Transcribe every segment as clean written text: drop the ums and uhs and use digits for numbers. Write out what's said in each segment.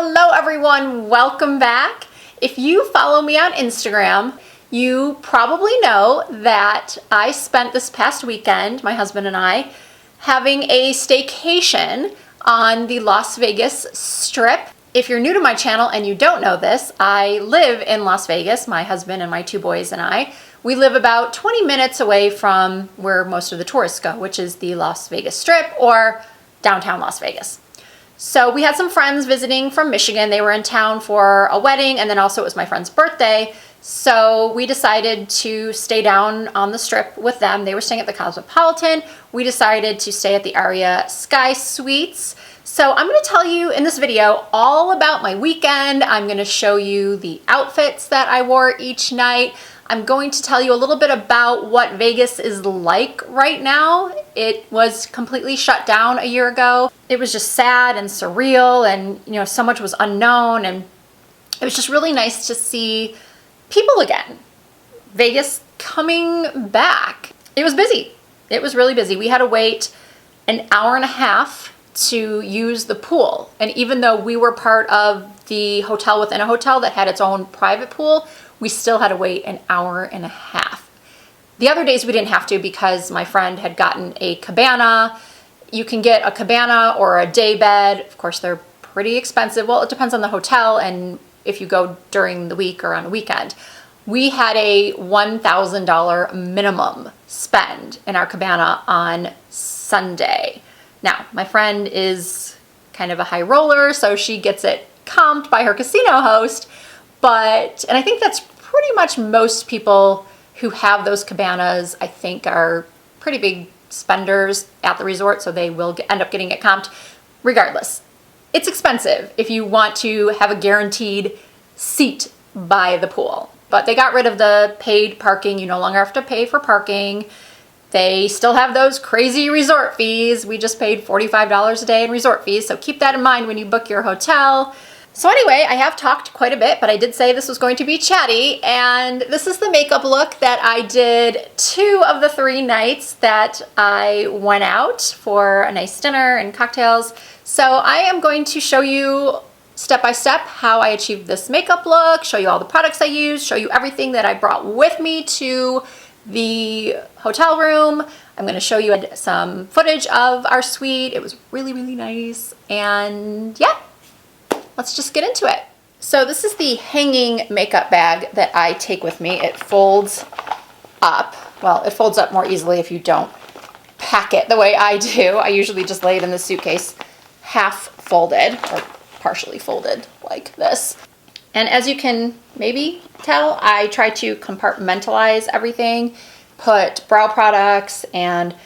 Hello everyone, welcome back. If you follow me on Instagram, you probably know that I spent this past weekend, my husband and I, having a staycation on the Las Vegas Strip. If you're new to my channel and you don't know this, I live in Las Vegas, my husband and my two boys and I. We live about 20 minutes away from where most of the tourists go, which is the Las Vegas Strip or downtown Las Vegas. So we had some friends visiting from Michigan. They were in town for a wedding, and then also it was my friend's birthday. So we decided to stay down on the Strip with them. They were staying at the Cosmopolitan. We decided to stay at the Aria Sky Suites. So I'm going to tell you in this video all about my weekend. I'm going to show you the outfits that I wore each night. I'm going to tell you a little bit about what Vegas is like right now. It was completely shut down a year ago. It was just sad and surreal, and so much was unknown, and it was just really nice to see people again. Vegas coming back. It was busy. It was really busy. We had to wait an hour and a half to use the pool, and even though we were part of the hotel within a hotel that had its own private pool, we still had to wait an hour and a half. The other days we didn't have to because my friend had gotten a cabana. You can get a cabana or a day bed. Of course, they're pretty expensive. Well, it depends on the hotel and if you go during the week or on a weekend. We had a $1,000 minimum spend in our cabana on Sunday. Now, my friend is kind of a high roller, so she gets it comped by her casino host. And I think that's pretty much most people who have those cabanas, I think, are pretty big spenders at the resort, so they will end up getting it comped. Regardless, it's expensive if you want to have a guaranteed seat by the pool. But they got rid of the paid parking. You no longer have to pay for parking. They still have those crazy resort fees. We just paid $45 a day in resort fees, so keep that in mind when you book your hotel. So anyway, I have talked quite a bit, but I did say this was going to be chatty, and this is the makeup look that I did 2 of the 3 nights that I went out for a nice dinner and cocktails. So I am going to show you step by step how I achieved this makeup look, show you all the products I used, show you everything that I brought with me to the hotel room. I'm going to show you some footage of our suite. It was really, really nice, and yeah. Let's just get into it. So this is the hanging makeup bag that I take with me. It folds up. Well, it folds up more easily if you don't pack it the way I do. I usually just lay it in the suitcase half folded or partially folded like this. And as you can maybe tell, I try to compartmentalize everything, put brow products and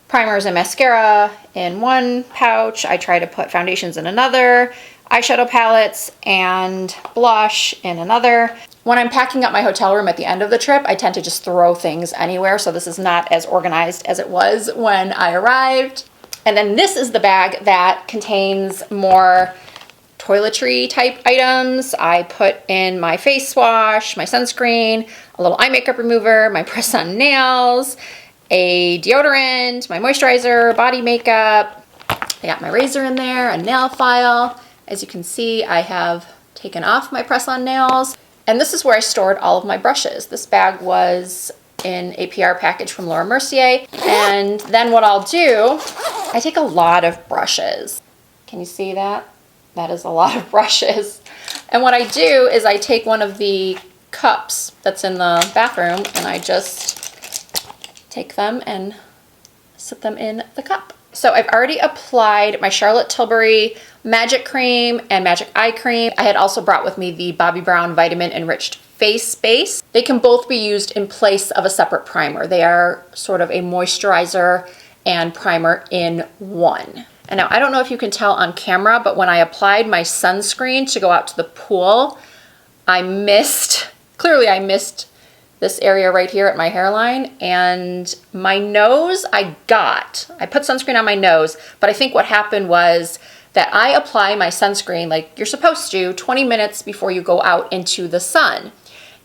primers and mascara in one pouch. I try to put foundations in another, eyeshadow palettes and blush in another. When I'm packing up my hotel room at the end of the trip, I tend to just throw things anywhere, so this is not as organized as it was when I arrived. And then this is the bag that contains more toiletry type items. I put in my face wash, my sunscreen, a little eye makeup remover, my press-on nails, a deodorant, my moisturizer, body makeup. I got my razor in there, a nail file. As you can see, I have taken off my press-on nails, and this is where I stored all of my brushes. This bag was in a PR package from Laura Mercier, and then what I'll do, I take a lot of brushes. Can you see that? That is a lot of brushes. And what I do is I take one of the cups that's in the bathroom, and I just take them and sit them in the cup. So I've already applied my Charlotte Tilbury Magic Cream and Magic Eye Cream. I had also brought with me the Bobbi Brown Vitamin Enriched Face Base. They can both be used in place of a separate primer. They are sort of a moisturizer and primer in one. And now I don't know if you can tell on camera, but when I applied my sunscreen to go out to the pool, clearly I missed this area right here at my hairline, and my nose I put sunscreen on my nose, but I think what happened was that I apply my sunscreen like you're supposed to 20 minutes before you go out into the sun.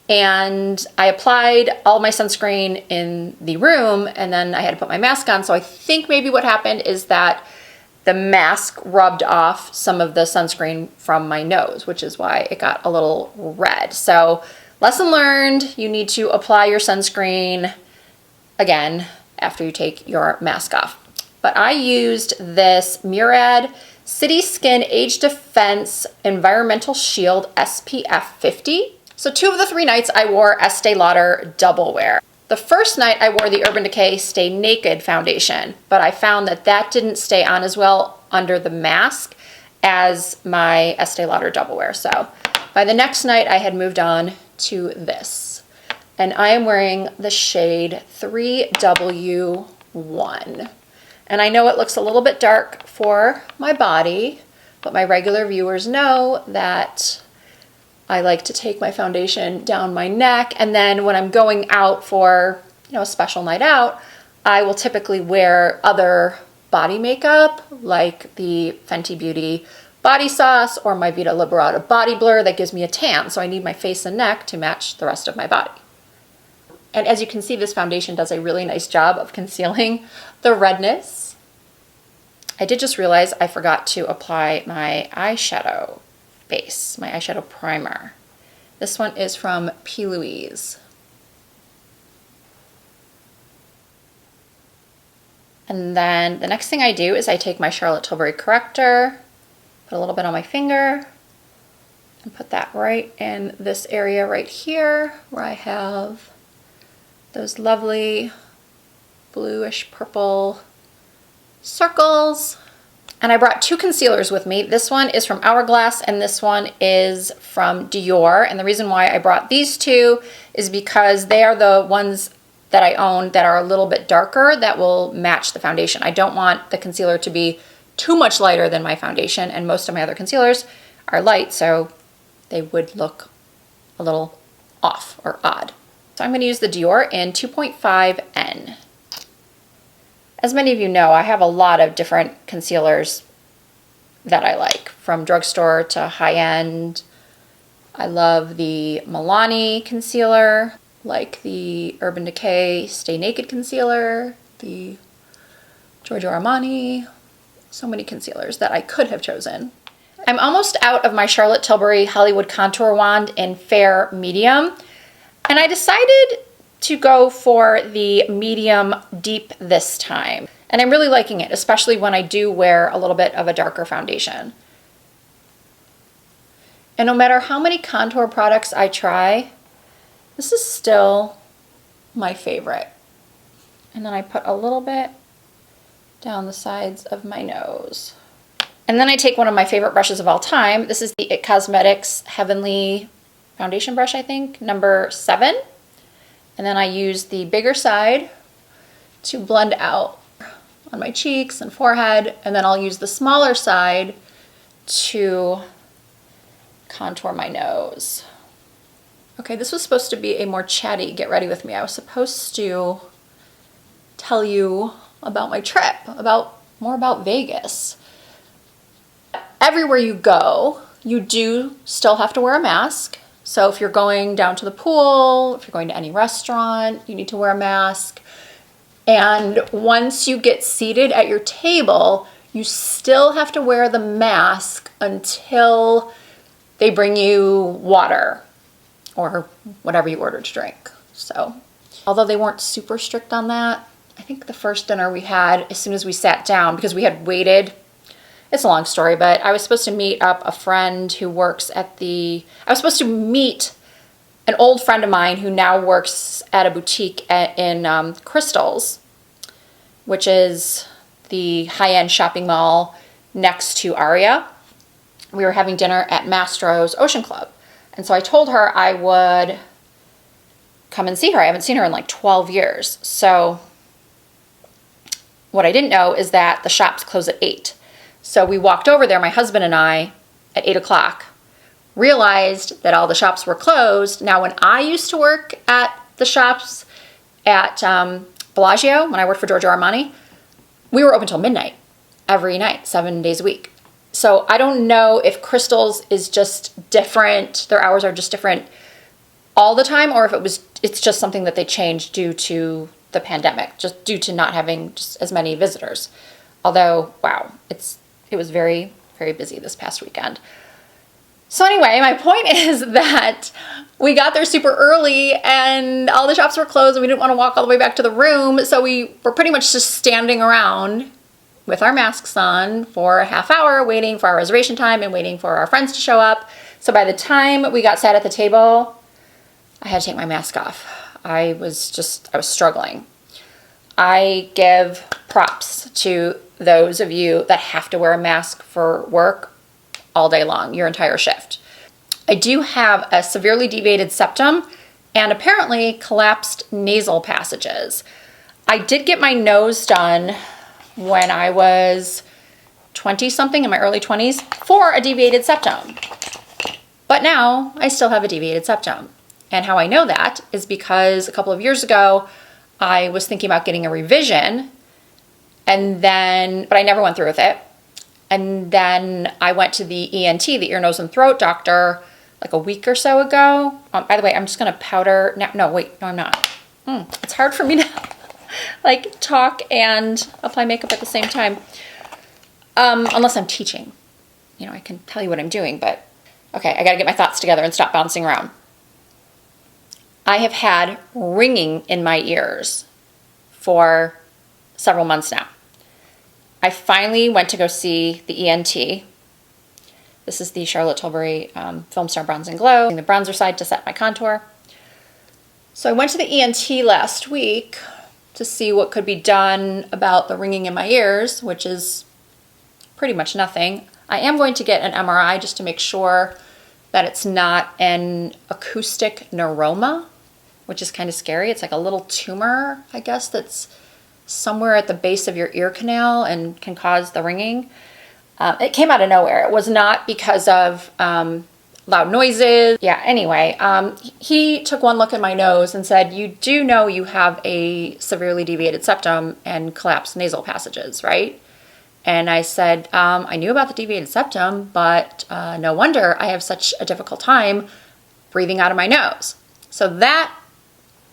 And I applied all my sunscreen in the room, and then I had to put my mask on. So I think maybe what happened is that the mask rubbed off some of the sunscreen from my nose, which is why it got a little red. So lesson learned, you need to apply your sunscreen again after you take your mask off. But I used this Murad City Skin Age Defense Environmental Shield SPF 50. So 2 of the 3 nights I wore Estee Lauder Double Wear. The first night I wore the Urban Decay Stay Naked foundation, but I found that that didn't stay on as well under the mask as my Estee Lauder Double Wear. So by the next night I had moved on to this. And I am wearing the shade 3W1. And I know it looks a little bit dark for my body, but my regular viewers know that I like to take my foundation down my neck, and then when I'm going out for, a special night out, I will typically wear other body makeup like the Fenty Beauty Body Sauce or my Vita Liberata Body Blur that gives me a tan, so I need my face and neck to match the rest of my body. And as you can see, this foundation does a really nice job of concealing the redness. I did just realize I forgot to apply my eyeshadow base, my eyeshadow primer. This one is from P. Louise. And then the next thing I do is I take my Charlotte Tilbury corrector, put a little bit on my finger, and put that right in this area right here where I have those lovely bluish purple circles. And I brought 2 concealers with me. This one is from Hourglass and this one is from Dior. And the reason why I brought these 2 is because they are the ones that I own that are a little bit darker that will match the foundation. I don't want the concealer to be too much lighter than my foundation, and most of my other concealers are light, so they would look a little off or odd. So I'm going to use the Dior in 2.5N. As many of you know, I have a lot of different concealers that I like, from drugstore to high-end. I love the Milani concealer, like the Urban Decay Stay Naked concealer, the Giorgio Armani, so many concealers that I could have chosen. I'm almost out of my Charlotte Tilbury Hollywood Contour Wand in Fair Medium, and I decided to go for the medium deep this time. And I'm really liking it, especially when I do wear a little bit of a darker foundation. And no matter how many contour products I try, this is still my favorite. And then I put a little bit down the sides of my nose. And then I take one of my favorite brushes of all time. This is the IT Cosmetics Heavenly Foundation brush, I think, number 7. And then I use the bigger side to blend out on my cheeks and forehead. And then I'll use the smaller side to contour my nose. Okay, this was supposed to be a more chatty get ready with me. I was supposed to tell you about my trip, more about Vegas. Everywhere you go, you do still have to wear a mask. So if you're going down to the pool, if you're going to any restaurant, you need to wear a mask. And once you get seated at your table, you still have to wear the mask until they bring you water or whatever you order to drink. So, although they weren't super strict on that, I think the first dinner we had, as soon as we sat down, because we had waited, it's a long story, but I was supposed to meet up a friend who works at I was supposed to meet an old friend of mine who now works at a boutique in Crystals, which is the high-end shopping mall next to Aria. We were having dinner at Mastro's Ocean Club. And so I told her I would come and see her. I haven't seen her in like 12 years. So what I didn't know is that the shops close at 8. So we walked over there, my husband and I, at 8 o'clock, realized that all the shops were closed. Now, when I used to work at the shops at Bellagio, when I worked for Giorgio Armani, we were open till midnight every night, 7 days a week. So I don't know if Crystals is just different, their hours are just different all the time, or if it's just something that they changed due to the pandemic, just due to not having just as many visitors. Although, wow, it was very, very busy this past weekend. So anyway, my point is that we got there super early and all the shops were closed and we didn't want to walk all the way back to the room. So we were pretty much just standing around with our masks on for a half hour, waiting for our reservation time and waiting for our friends to show up. So by the time we got sat at the table, I had to take my mask off. I was struggling. I give props to those of you that have to wear a mask for work all day long, your entire shift. I do have a severely deviated septum and apparently collapsed nasal passages. I did get my nose done when I was 20-something, in my early 20s, for a deviated septum. But now I still have a deviated septum. And how I know that is because a couple of years ago, I was thinking about getting a revision, but I never went through with it. And then I went to the ENT, the ear, nose, and throat doctor, like a week or so ago. By the way, I'm just gonna powder now. No, wait, no, I'm not. It's hard for me to like talk and apply makeup at the same time. Unless I'm teaching. You know, I can tell you what I'm doing, but okay, I gotta get my thoughts together and stop bouncing around. I have had ringing in my ears for several months now. I finally went to go see the ENT. This is the Charlotte Tilbury Film Star Bronze and Glow, using the bronzer side to set my contour. So I went to the ENT last week to see what could be done about the ringing in my ears, which is pretty much nothing. I am going to get an MRI just to make sure that it's not an acoustic neuroma, which is kind of scary. It's like a little tumor, I guess, that's somewhere at the base of your ear canal and can cause the ringing. It came out of nowhere. It was not because of loud noises. Yeah, anyway, he took one look at my nose and said, "You do know you have a severely deviated septum and collapsed nasal passages, right?" And I said, I knew about the deviated septum, but no wonder I have such a difficult time breathing out of my nose. So that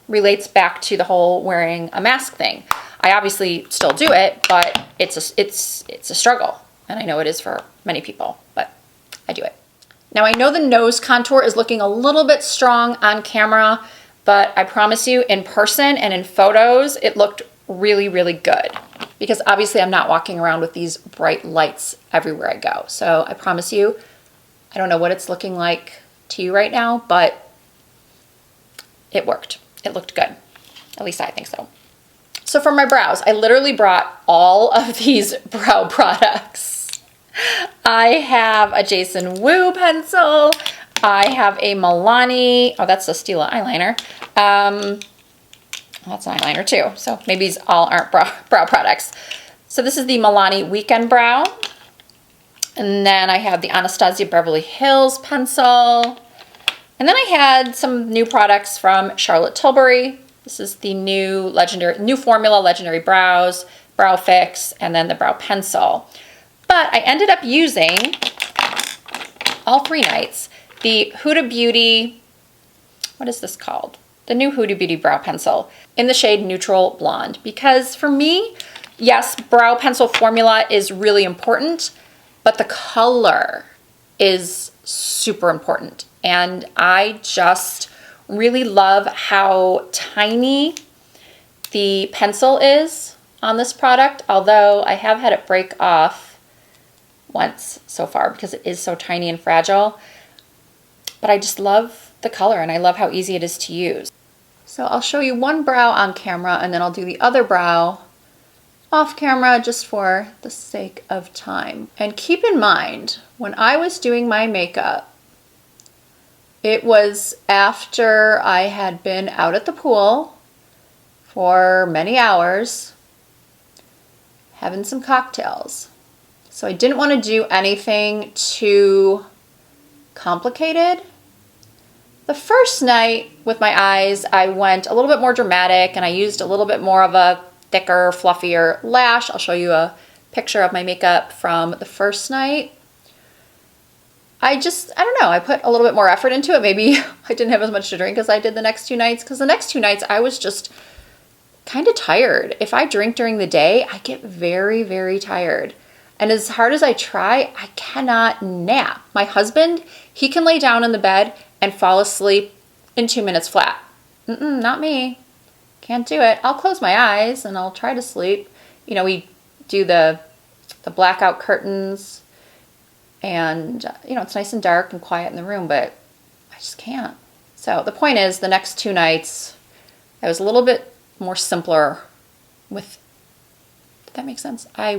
relates back to the whole wearing a mask thing. I obviously still do it, but it's a struggle. And I know it is for many people, but I do it. Now I know the nose contour is looking a little bit strong on camera, but I promise you in person and in photos, it looked really, really good. Because obviously I'm not walking around with these bright lights everywhere I go. So I promise you, I don't know what it's looking like to you right now, but it worked. It looked good. At least I think so. So for my brows, I literally brought all of these brow products. I have a Jason Wu pencil. I have a Milani. Oh, that's a Stila eyeliner. That's an eyeliner too. So maybe these all aren't brow products. So this is the Milani Weekend Brow. And then I have the Anastasia Beverly Hills pencil. And then I had some new products from Charlotte Tilbury. This is the new formula Legendary Brows, Brow Fix, and then the brow pencil. But I ended up using, all 3 nights, the Huda Beauty, what is this called? The new Huda Beauty brow pencil in the shade Neutral Blonde. Because for me, yes, brow pencil formula is really important, but the color is super important. And I just really love how tiny the pencil is on this product, although I have had it break off once so far because it is so tiny and fragile. But I just love the color and I love how easy it is to use. So I'll show you one brow on camera and then I'll do the other brow off camera just for the sake of time. And keep in mind, when I was doing my makeup, it was after I had been out at the pool for many hours having some cocktails. So I didn't want to do anything too complicated. The first night with my eyes, I went a little bit more dramatic and I used a little bit more of a thicker, fluffier lash. I'll show you a picture of my makeup from the first night. I don't know, I put a little bit more effort into it. Maybe I didn't have as much to drink as I did the next 2 nights, because the next 2 nights I was just kind of tired. If I drink during the day, I get very, very tired. And as hard as I try, I cannot nap. My husband, he can lay down in the bed and fall asleep in 2 minutes flat. Not me. Can't do it. I'll close my eyes and I'll try to sleep. You know, we do the blackout curtains and, you know, it's nice and dark and quiet in the room, but I just can't. So the point is, the next 2 nights, I was a little bit more simpler with, did that make sense? I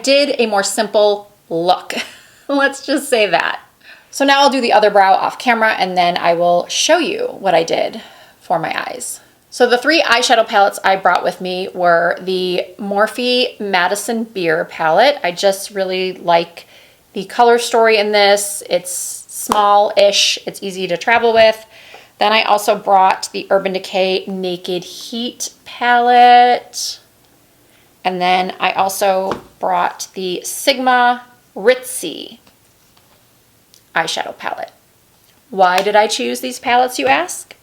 did a more simple look. Let's just say that. So now I'll do the other brow off camera and then I will show you what I did for my eyes. So the 3 eyeshadow palettes I brought with me were the Morphe Madison Beer palette. I just really like the color story in this. It's small-ish, it's easy to travel with. Then I also brought the Urban Decay Naked Heat palette. And then I also brought the Sigma Ritzy eyeshadow palette. Why did I choose these palettes, you ask?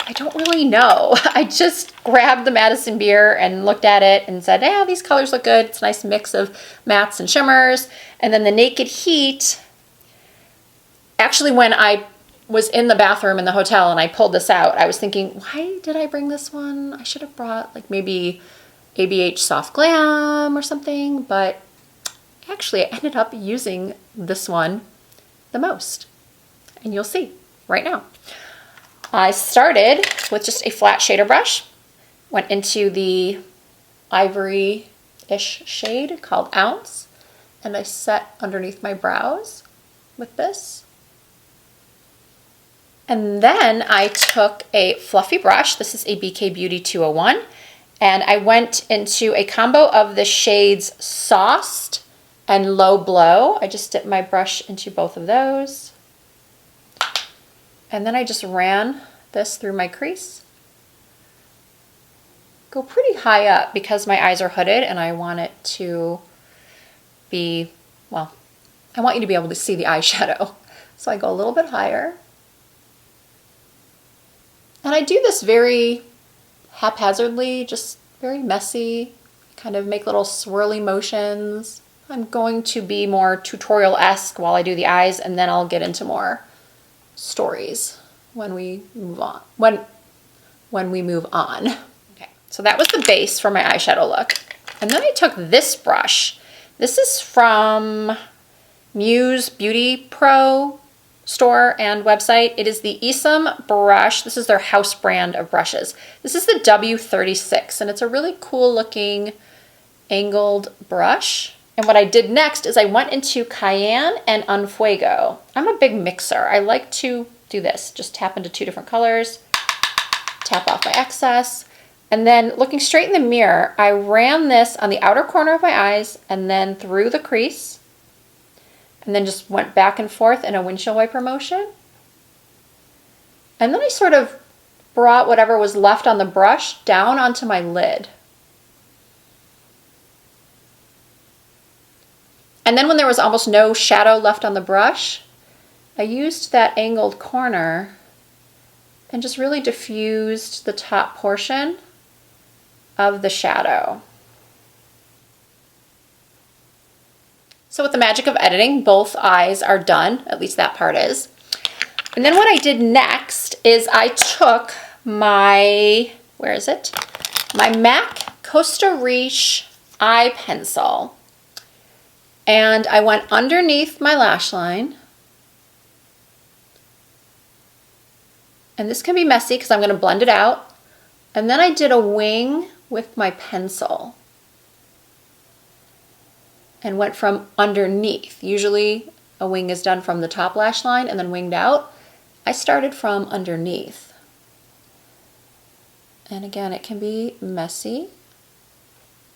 I don't really know. I just grabbed the Madison Beer and looked at it and said, yeah, these colors look good. It's a nice mix of mattes and shimmers. And then the Naked Heat, actually when I was in the bathroom in the hotel and I pulled this out, I was thinking, why did I bring this one? I should have brought like maybe ABH Soft Glam or something, but actually I ended up using this one the most. And you'll see right now. I started with just a flat shader brush, went into the ivory-ish shade called Ounce, and I set underneath my brows with this. And then I took a fluffy brush, this is a BK Beauty 201, and I went into a combo of the shades Sauced and Low Blow. I just dipped my brush into both of those. And then I just ran this through my crease. Go pretty high up because my eyes are hooded and I want it to be, well, I want you to be able to see the eyeshadow. So I go a little bit higher. And I do this very haphazardly, just very messy, kind of make little swirly motions. I'm going to be more tutorial-esque while I do the eyes, and then I'll get into more stories when we move on. When we move on. Okay, so that was the base for my eyeshadow look. And then I took this brush. This is from Muse Beauty Pro store and website. It is the Isom brush. This is their house brand of brushes. This is the W36, and it's a really cool looking angled brush. And what I did next is I went into Cayenne and Unfuego. I'm a big mixer. I like to do this. Just tap into 2 different colors, tap off my excess, and then looking straight in the mirror, I ran this on the outer corner of my eyes and then through the crease, and then just went back and forth in a windshield wiper motion. And then I sort of brought whatever was left on the brush down onto my lid. And then when there was almost no shadow left on the brush, I used that angled corner and just really diffused the top portion of the shadow. So with the magic of editing, both eyes are done, at least that part is. And then what I did next is I took my, where is it? My MAC Costa Riche eye pencil. And I went underneath my lash line. And this can be messy because I'm going to blend it out. And then I did a wing with my pencil. And went from underneath. Usually a wing is done from the top lash line and then winged out. I started from underneath. And again, it can be messy.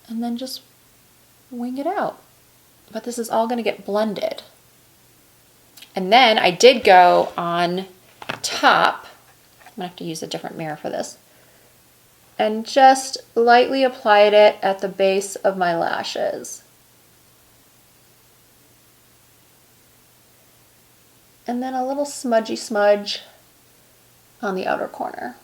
And then just wing it out. But this is all going to get blended. And then I did go on top. I'm going to have to use a different mirror for this. And just lightly applied it at the base of my lashes. and then a little smudgy smudge on the outer corner.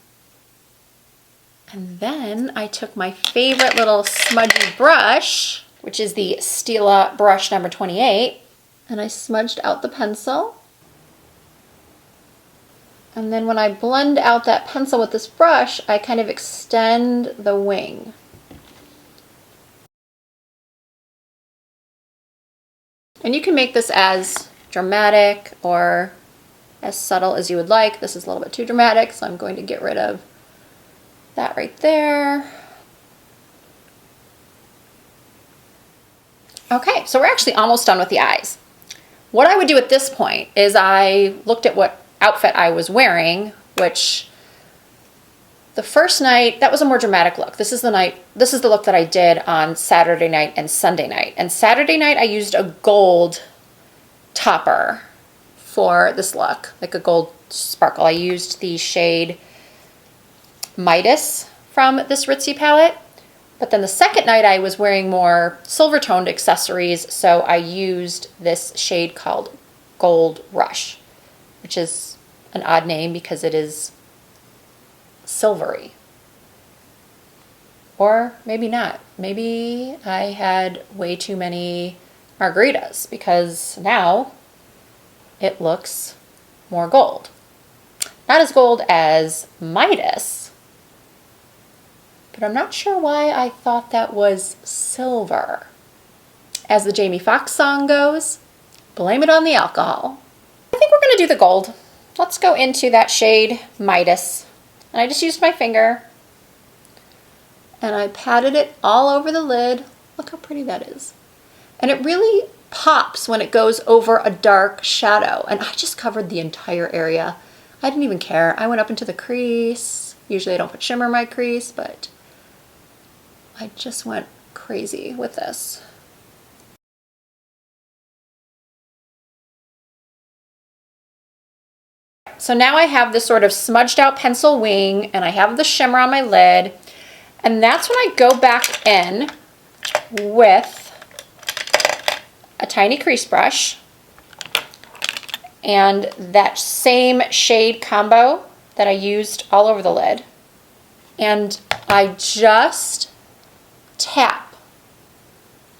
And then I took my favorite little smudgy brush, which is the Stila brush number 28, and I smudged out the pencil. And then when I blend out that pencil with this brush, I kind of extend the wing. And you can make this as dramatic or as subtle as you would like. This is a little bit too dramatic, so I'm going to get rid of that right there. Okay, so we're actually almost done with the eyes. What I would do at this point is I looked at what outfit I was wearing, which the first night, that was a more dramatic look. This is the look that I did on Saturday night and Sunday night. And Saturday night I used a gold topper for this look, like a gold sparkle. I used the shade Midas from this Ritzy palette. But then the second night I was wearing more silver toned accessories, so I used this shade called Gold Rush, which is an odd name because it is silvery. Or maybe not. Maybe I had way too many margaritas because now it looks more gold. Not as gold as Midas, but I'm not sure why I thought that was silver. As the Jamie Foxx song goes, blame it on the alcohol. I think we're gonna do the gold. Let's go into that shade Midas. And I just used my finger and I patted it all over the lid. Look how pretty that is. And it really pops when it goes over a dark shadow. And I just covered the entire area. I didn't even care. I went up into the crease. Usually I don't put shimmer in my crease, but I just went crazy with this. So now I have this sort of smudged out pencil wing and I have the shimmer on my lid. And that's when I go back in with a tiny crease brush and that same shade combo that I used all over the lid. And I just tap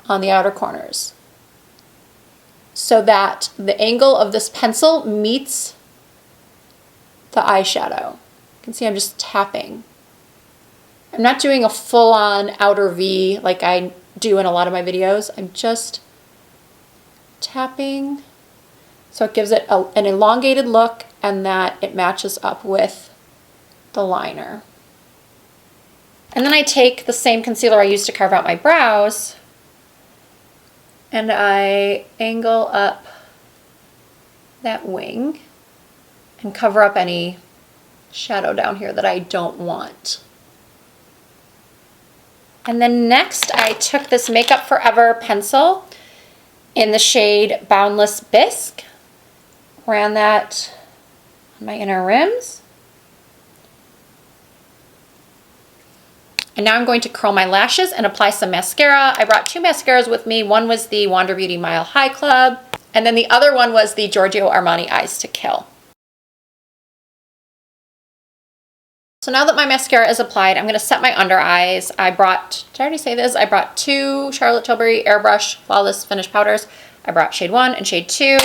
on the outer corners so that the angle of this pencil meets the eyeshadow. You can see I'm just tapping. I'm not doing a full-on outer V like I do in a lot of my videos. I'm just tapping so it gives it an elongated look and that it matches up with the liner. And then I take the same concealer I used to carve out my brows and I angle up that wing and cover up any shadow down here that I don't want. And then next I took this Makeup Forever pencil in the shade Boundless Bisque, ran that on my inner rims. And now I'm going to curl my lashes and apply some mascara. I brought two mascaras with me. One was the Wander Beauty Mile High Club, and then the other one was the Giorgio Armani Eyes to Kill. So now that my mascara is applied, I'm going to set my under eyes. I brought, did I already say this? I brought two Charlotte Tilbury Airbrush Flawless Finish Powders. I brought shade 1 and shade 2.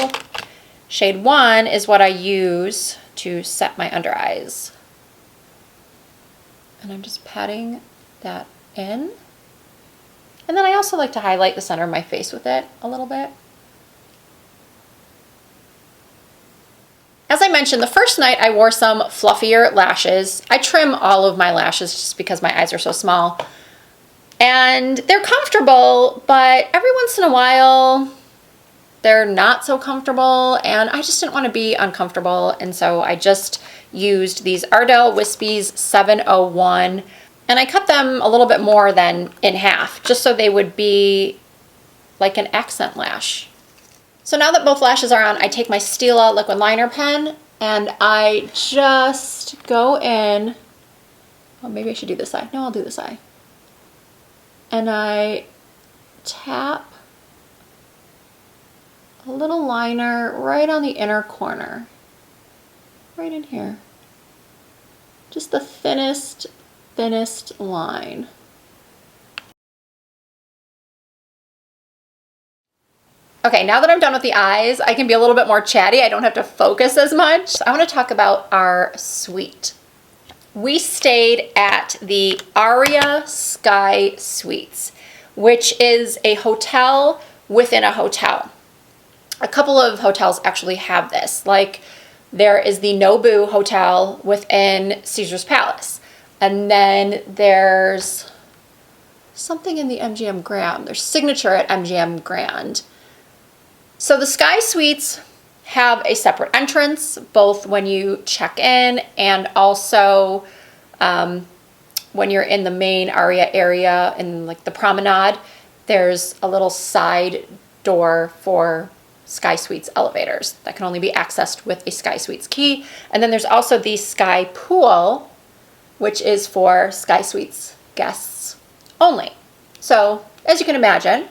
Shade 1 is what I use to set my under eyes. And I'm just patting that in. And then I also like to highlight the center of my face with it a little bit. As I mentioned, the first night I wore some fluffier lashes. I trim all of my lashes just because my eyes are so small. And they're comfortable, but every once in a while they're not so comfortable and I just didn't want to be uncomfortable. And so I just used these Ardell Wispies 701 and I cut them a little bit more than in half just so they would be like an accent lash. So now that both lashes are on, I take my Stila liquid liner pen and I just go in, oh, maybe I should do this eye. No, I'll do this eye. And I tap a little liner right on the inner corner, right in here. Just the thinnest line. Okay, now that I'm done with the eyes, I can be a little bit more chatty. I don't have to focus as much. I want to talk about our suite. We stayed at the Aria Sky Suites, which is a hotel within a hotel. A couple of hotels actually have this. Like, there is the Nobu Hotel within Caesar's Palace. And then there's something in the MGM Grand. There's Signature at MGM Grand. So the Sky Suites have a separate entrance, both when you check in and also when you're in the main Aria area in like the promenade. There's a little side door for Sky Suites elevators that can only be accessed with a Sky Suites key. And then there's also the Sky Pool, which is for Sky Suites guests only. So as you can imagine,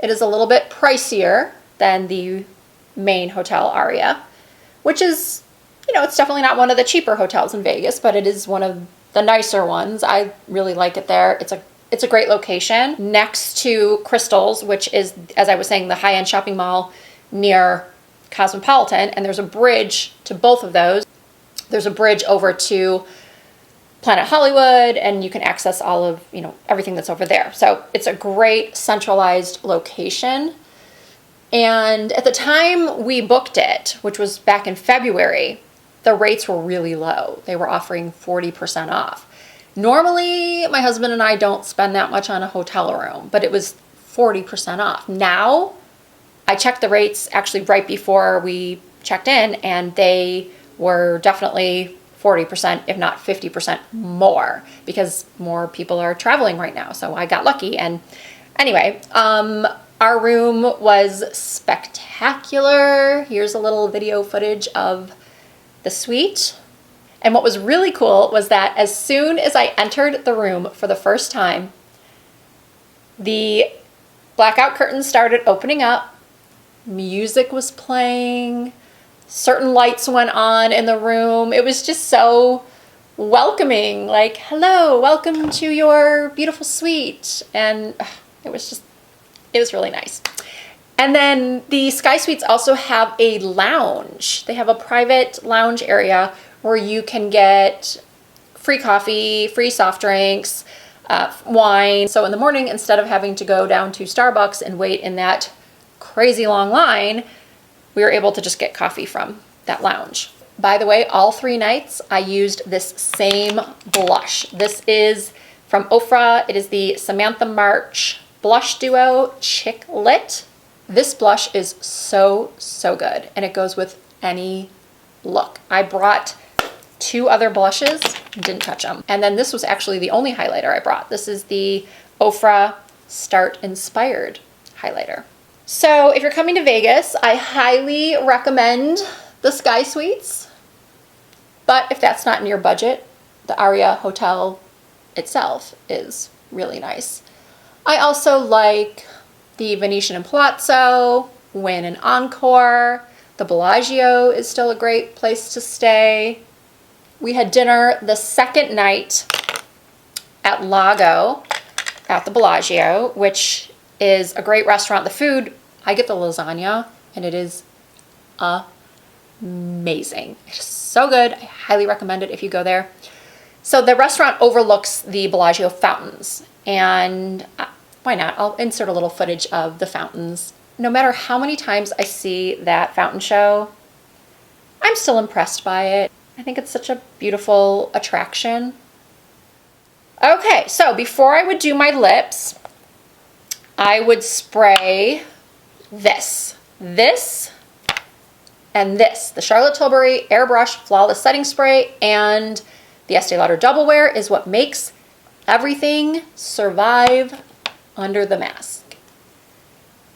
it is a little bit pricier than the main hotel Aria, which is, you know, it's definitely not one of the cheaper hotels in Vegas, but it is one of the nicer ones. I really like it there. It's a great location next to Crystals, which is, as I was saying, the high-end shopping mall near Cosmopolitan, and there's a bridge to both of those. There's a bridge over to Planet Hollywood, and you can access all of, you know, everything that's over there. So it's a great centralized location. And at the time we booked it, which was back in February, the rates were really low. They were offering 40% off. Normally, my husband and I don't spend that much on a hotel room, but it was 40% off. Now, I checked the rates actually right before we checked in, and they were definitely 40%, if not 50% more, because more people are traveling right now. So I got lucky. And anyway, our room was spectacular. Here's a little video footage of the suite. And what was really cool was that as soon as I entered the room for the first time, the blackout curtains started opening up, music was playing, certain lights went on in the room. It was just so welcoming, like, hello, welcome to your beautiful suite. And it was really nice. And then the Sky Suites also have a lounge. They have a private lounge area where you can get free coffee, free soft drinks, wine. So in the morning, instead of having to go down to Starbucks and wait in that crazy long line, we were able to just get coffee from that lounge. By the way, all 3 nights I used this same blush. This is from Ofra. It is the Samantha March Blush Duo Chick Lit. This blush is so good, and it goes with any look. I brought 2 other blushes, didn't touch them. And then this was actually the only highlighter I brought. This is the Ofra Start Inspired highlighter. So if you're coming to Vegas, I highly recommend the Sky Suites. But if that's not in your budget, the Aria Hotel itself is really nice. I also like the Venetian and Palazzo, Wynn and Encore. The Bellagio is still a great place to stay. We had dinner the second night at Lago at the Bellagio, which is a great restaurant. The food, I get the lasagna, and it is amazing. It's so good. I highly recommend it if you go there. So the restaurant overlooks the Bellagio fountains, and why not? I'll insert a little footage of the fountains. No matter how many times I see that fountain show, I'm still impressed by it. I think it's such a beautiful attraction. Okay, so before I would do my lips, I would spray this, and this. The Charlotte Tilbury Airbrush Flawless Setting Spray and the Estee Lauder Double Wear is what makes everything survive under the mask.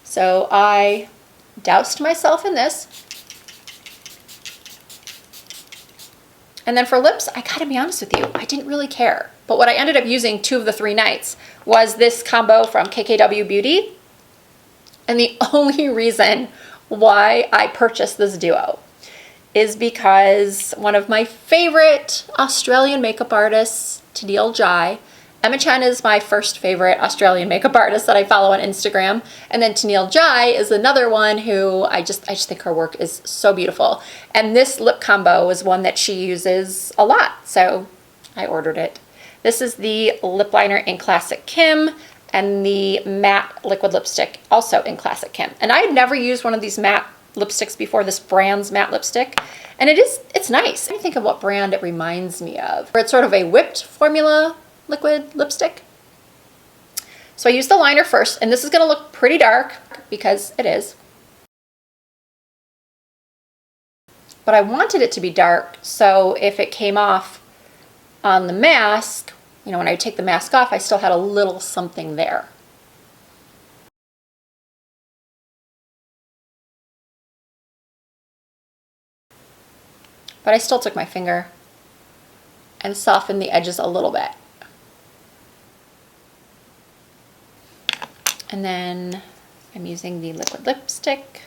So I doused myself in this. And then for lips, I gotta be honest with you, I didn't really care. But what I ended up using 2 of the 3 nights was this combo from KKW Beauty. And the only reason why I purchased this duo is because one of my favorite Australian makeup artists, Tennille Jai, Emma Chen is my first favorite Australian makeup artist that I follow on Instagram. And then Tennille Jai is another one who I just think her work is so beautiful. And this lip combo is one that she uses a lot, so I ordered it. This is the lip liner in Classic Kim and the matte liquid lipstick also in Classic Kim. And I had never used one of these matte lipsticks before, this brand's matte lipstick. And it's nice. I think of what brand it reminds me of. It's sort of a whipped formula liquid lipstick. So I used the liner first, and this is gonna look pretty dark because it is. But I wanted it to be dark, so if it came off on the mask, you know, when I take the mask off, I still had a little something there. But I still took my finger and softened the edges a little bit. And then I'm using the liquid lipstick.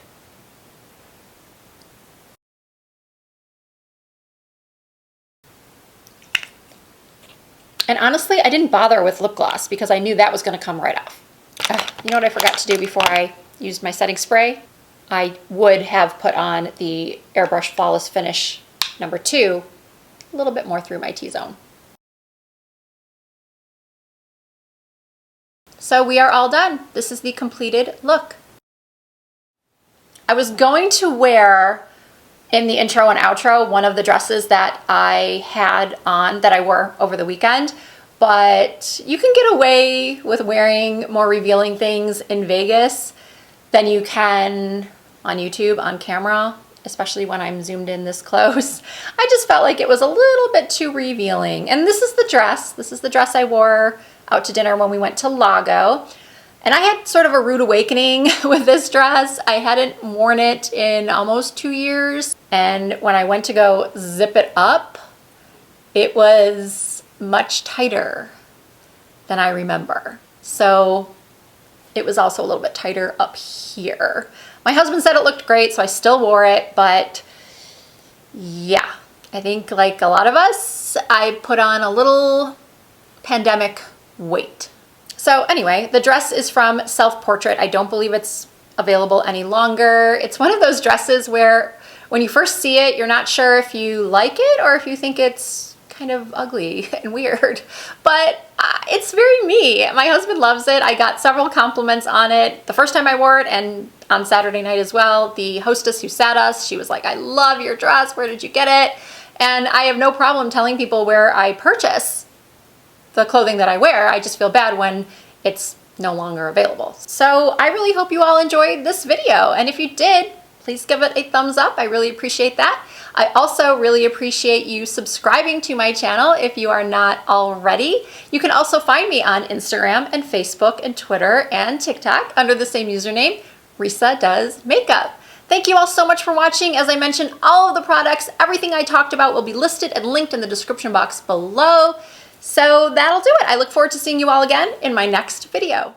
And honestly, I didn't bother with lip gloss because I knew that was going to come right off. You know what I forgot to do before I used my setting spray? I would have put on the Airbrush Flawless Finish number 2 a little bit more through my T-zone. So we are all done. This is the completed look. I was going to wear in the intro and outro one of the dresses that I had on that I wore over the weekend, but you can get away with wearing more revealing things in Vegas than you can on YouTube on camera, especially when I'm zoomed in this close. I just felt like it was a little bit too revealing. And this is the dress. This is the dress I wore out to dinner when we went to Lago. And I had sort of a rude awakening with this dress. I hadn't worn it in almost 2 years. And when I went to go zip it up, it was much tighter than I remember. So it was also a little bit tighter up here. My husband said it looked great, so I still wore it, but yeah, I think like a lot of us, I put on a little pandemic weight. So anyway, the dress is from Self Portrait. I don't believe it's available any longer. It's one of those dresses where when you first see it, you're not sure if you like it or if you think it's kind of ugly and weird, but it's very me. My husband loves it. I got several compliments on it the first time I wore it and on Saturday night as well. The hostess who sat us, she was like, "I love your dress. Where did you get it?" And I have no problem telling people where I purchase the clothing that I wear. I just feel bad when it's no longer available. So I really hope you all enjoyed this video. And if you did, please give it a thumbs up. I really appreciate that. I also really appreciate you subscribing to my channel if you are not already. You can also find me on Instagram and Facebook and Twitter and TikTok under the same username, Risa Does Makeup. Thank you all so much for watching. As I mentioned, all of the products, everything I talked about will be listed and linked in the description box below. So that'll do it. I look forward to seeing you all again in my next video.